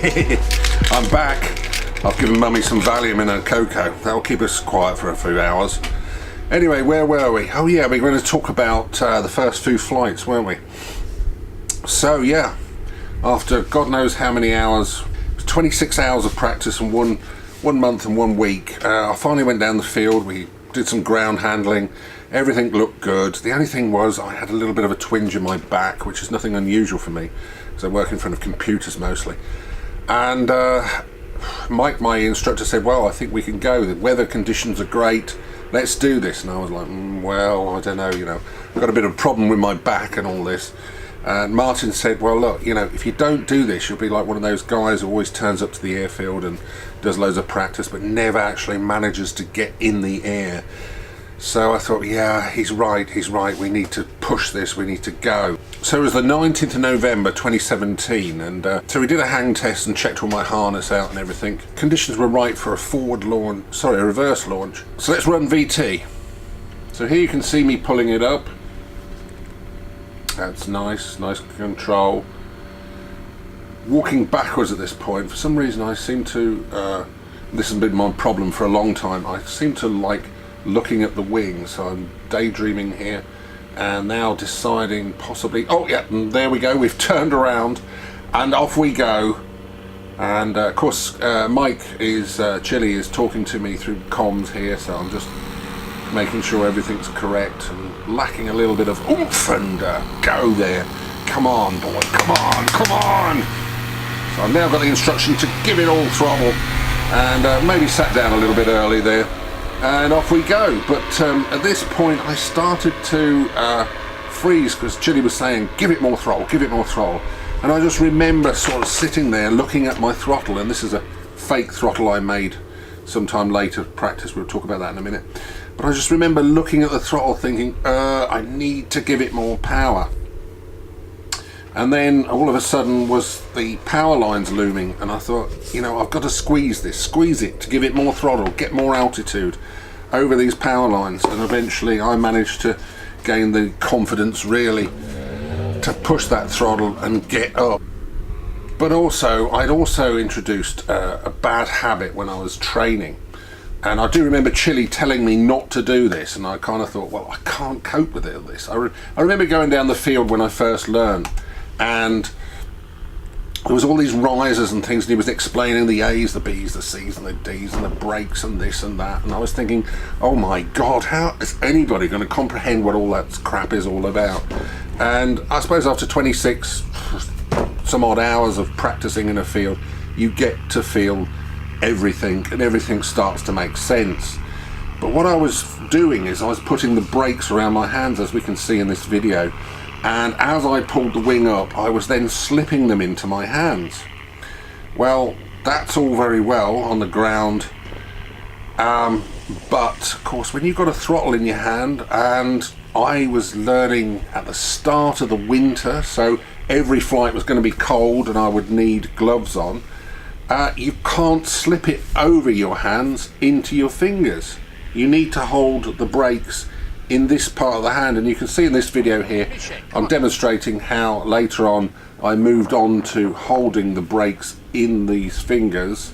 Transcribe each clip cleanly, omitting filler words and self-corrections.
I'm back. I've given Mummy some Valium and a cocoa. That'll keep us quiet for a few hours. Anyway, where were we? Oh yeah, we were going to talk about the first few flights, weren't we? So yeah, after God knows how many hours, 26 hours of practice in one month and 1 week, I finally went down the field. We did some ground handling. Everything looked good. The only thing was I had a little bit of a twinge in my back, which is nothing unusual for me because I work in front of computers mostly. And Mike, my instructor, said, well, I think we can go. The weather conditions are great. Let's do this. And I was like, well, I don't know, I've got a bit of a problem with my back and all this. And Martin said, well, look, if you don't do this, you'll be like one of those guys who always turns up to the airfield and does loads of practice but never actually manages to get in the air. So I thought, yeah, he's right, we need to push this, we need to go. So it was the 19th of November 2017, and so we did a hang test and checked all my harness out and everything. Conditions were right for a reverse launch. So let's run VT. So here you can see me pulling it up. That's nice control. Walking backwards at this point, for some reason I seem to, this has been my problem for a long time, I seem to like looking at the wing, so I'm daydreaming here and now deciding possibly, oh yeah, and there we go, we've turned around and off we go. And of course Mike is, Chilli is talking to me through comms here, so I'm just making sure everything's correct and lacking a little bit of oomph and go there. Come on boy, come on. So I've now got the instruction to give it all throttle and maybe sat down a little bit early there. And off we go. But at this point I started to freeze because Chilli was saying, give it more throttle. And I just remember sort of sitting there looking at my throttle, and this is a fake throttle I made sometime later practice, we'll talk about that in a minute. But I just remember looking at the throttle thinking, I need to give it more power. And then all of a sudden was the power lines looming, and I thought, I've got to squeeze it to give it more throttle, get more altitude over these power lines. And eventually I managed to gain the confidence really to push that throttle and get up. But also, I'd also introduced a bad habit when I was training. And I do remember Chilli telling me not to do this, and I kind of thought, well, I can't cope with it, this. I remember going down the field when I first learned, and there was all these risers and things, and he was explaining the A's, the B's, the C's and the D's and the brakes and this and that, and I was thinking, oh my God, how is anybody going to comprehend what all that crap is all about? And I suppose after 26 some odd hours of practicing in a field, you get to feel everything and everything starts to make sense. But what I was doing is I was putting the brakes around my hands, as we can see in this video. And as I pulled the wing up, I was then slipping them into my hands. Well, that's all very well on the ground, but of course when you've got a throttle in your hand, and I was learning at the start of the winter, so every flight was going to be cold and I would need gloves on, you can't slip it over your hands into your fingers. You need to hold the brakes in this part of the hand, and you can see in this video here I'm demonstrating how later on I moved on to holding the brakes in these fingers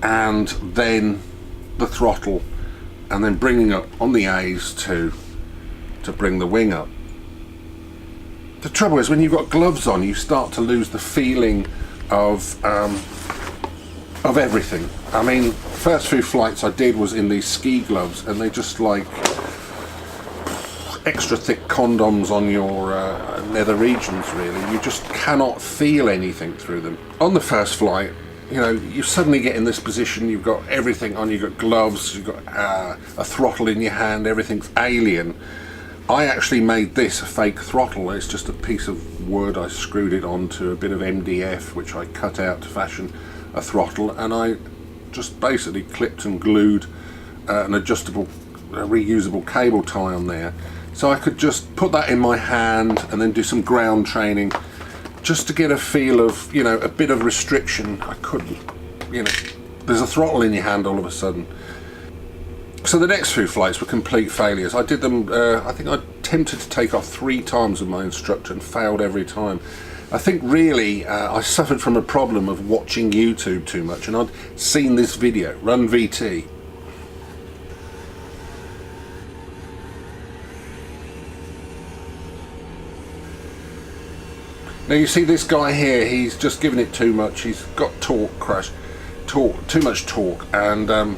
and then the throttle, and then bringing up on the A's to bring the wing up. The trouble is when you've got gloves on, you start to lose the feeling of everything. I mean, first few flights I did was in these ski gloves, and they just like extra thick condoms on your nether regions really. You just cannot feel anything through them. On the first flight, you suddenly get in this position, you've got everything on, you've got gloves, you've got a throttle in your hand, everything's alien. I actually made this a fake throttle. It's just a piece of wood, I screwed it onto a bit of MDF which I cut out to fashion a throttle, and I just basically clipped and glued an adjustable reusable cable tie on there, so I could just put that in my hand and then do some ground training just to get a feel of a bit of restriction. I couldn't, there's a throttle in your hand all of a sudden. So the next few flights were complete failures. I did them, I think I attempted to take off 3 times with my instructor and failed every time. I think really I suffered from a problem of watching YouTube too much, and I'd seen this video, Run VT. Now you see this guy here, he's just given it too much. He's got too much torque, and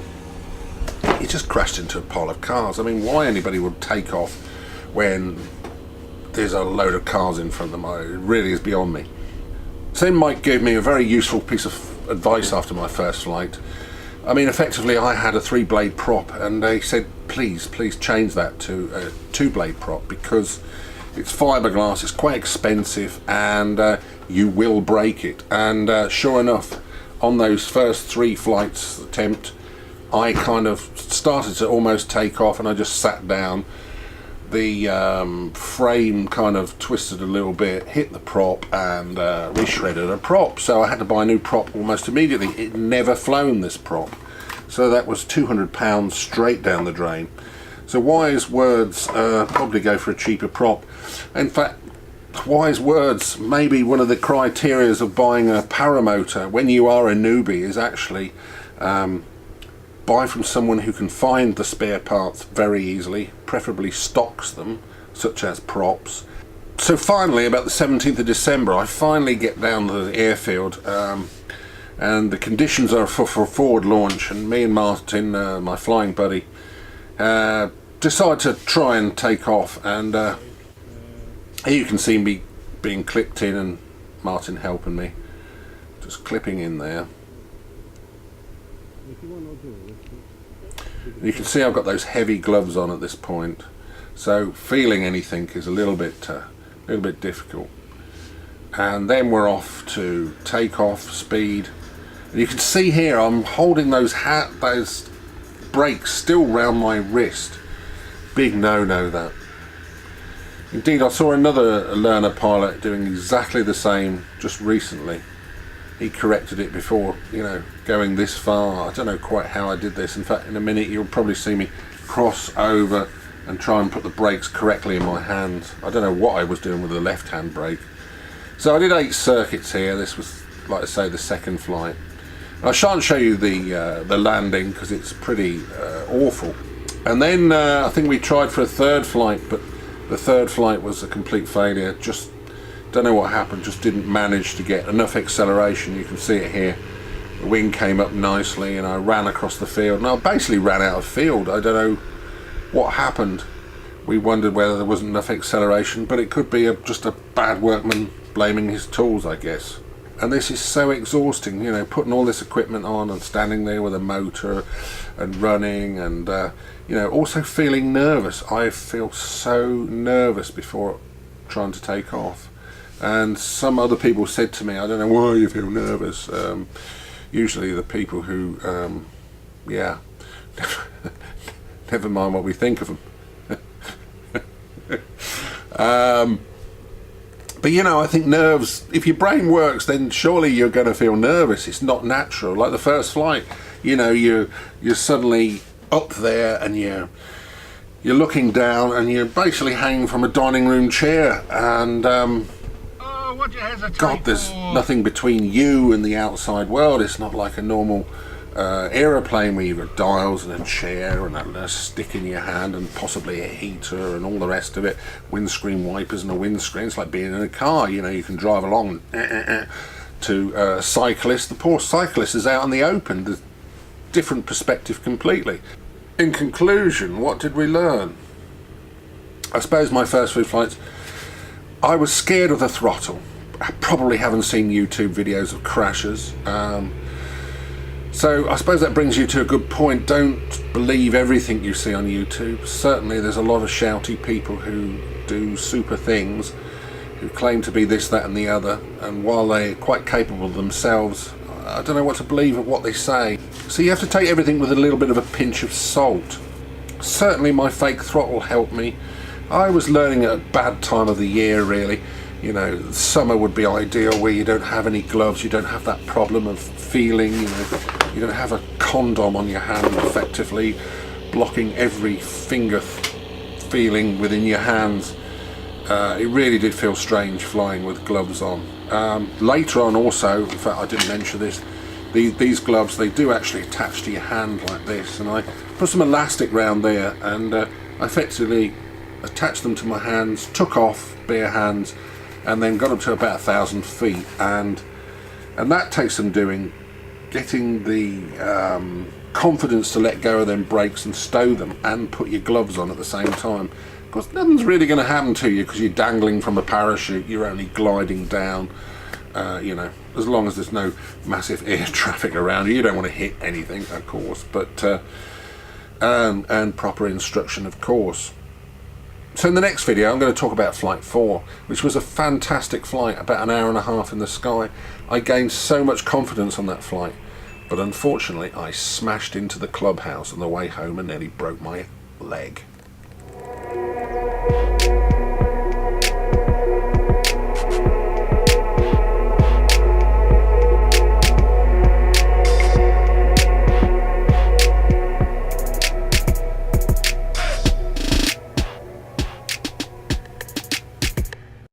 he just crashed into a pile of cars. I mean, why anybody would take off when there's a load of cars in front of them, it really is beyond me. So Mike gave me a very useful piece of advice after my first flight. I mean, effectively I had a 3-blade prop, and they said please change that to a 2-blade prop, because it's fiberglass, it's quite expensive, and you will break it. And sure enough, on those first 3 flights attempt, I kind of started to almost take off, and I just sat down. The frame kind of twisted a little bit, hit the prop, and re-shredded a prop. So I had to buy a new prop almost immediately. It never flown, this prop. So that was £200 straight down the drain. So wise words, probably go for a cheaper prop. In fact, wise words, maybe one of the criteria of buying a paramotor when you are a newbie is actually buy from someone who can find the spare parts very easily, preferably stocks them, such as props. So finally, about the 17th of December, I finally get down to the airfield, and the conditions are for forward launch, and me and Martin, my flying buddy, decide to try and take off. And here you can see me being clipped in, and Martin helping me, just clipping in there. You can see I've got those heavy gloves on at this point, so feeling anything is a little bit difficult. And then we're off to take off, speed. And you can see here I'm holding those brakes still round my wrist. Big no-no, that. Indeed, I saw another learner pilot doing exactly the same just recently. He corrected it before, you know, going this far. I don't know quite how I did this. In fact, in a minute you'll probably see me cross over and try and put the brakes correctly in my hand. I don't know what I was doing with the left hand brake. So I did 8 circuits here. This was, like I say, the second flight. I shan't show you the landing because it's pretty awful. And then I think we tried for a 3rd flight, but the 3rd flight was a complete failure. Just don't know what happened, just didn't manage to get enough acceleration. You can see it here. The wing came up nicely, and I ran across the field, and I basically ran out of field. I don't know what happened. We wondered whether there wasn't enough acceleration, but it could be just a bad workman blaming his tools, I guess. And this is so exhausting, you know, putting all this equipment on and standing there with a motor and running, and you know, also feeling nervous. I feel so nervous before trying to take off. And some other people said to me, I don't know why you feel nervous. Usually the people who, yeah, never mind what we think of them. But you know, I think nerves, if your brain works, then surely you're going to feel nervous. It's not natural. Like the first flight, you know, you're suddenly up there, and you're looking down, and you're basically hanging from a dining room chair, and what do you hesitate God, there's for? nothing between you and the outside world. It's not like a normal aeroplane where you've got dials and a chair and a stick in your hand and possibly a heater and all the rest of it, windscreen wipers and a windscreen. It's like being in a car, you know, you can drive along. To a cyclist, the poor cyclist is out in the open. There's different perspective completely. In conclusion, what did we learn? I suppose my first few flights, I was scared of the throttle. I probably haven't seen YouTube videos of crashes. So I suppose that brings you to a good point. Don't believe everything you see on YouTube. Certainly there's a lot of shouty people who do super things, who claim to be this, that and the other, and while they're quite capable themselves, I don't know what to believe of what they say. So you have to take everything with a little bit of a pinch of salt. Certainly my fake throttle helped me. I was learning at a bad time of the year, really. You know, summer would be ideal, where you don't have any gloves, you don't have that problem of feeling, you know, you don't have a condom on your hand effectively blocking every finger feeling within your hands. It really did feel strange flying with gloves on. Later on also, in fact I didn't mention this, these gloves, they do actually attach to your hand like this, and I put some elastic round there and I effectively attached them to my hands, took off bare hands, and then got up to about 1,000 feet, and that takes some doing, getting the confidence to let go of them brakes and stow them and put your gloves on at the same time, because nothing's really going to happen to you because you're dangling from a parachute. You're only gliding down, you know, as long as there's no massive air traffic around you. You don't want to hit anything, of course, but and proper instruction, of course. So in the next video I'm going to talk about Flight 4, which was a fantastic flight, about an hour and a half in the sky. I gained so much confidence on that flight, but unfortunately I smashed into the clubhouse on the way home and nearly broke my leg.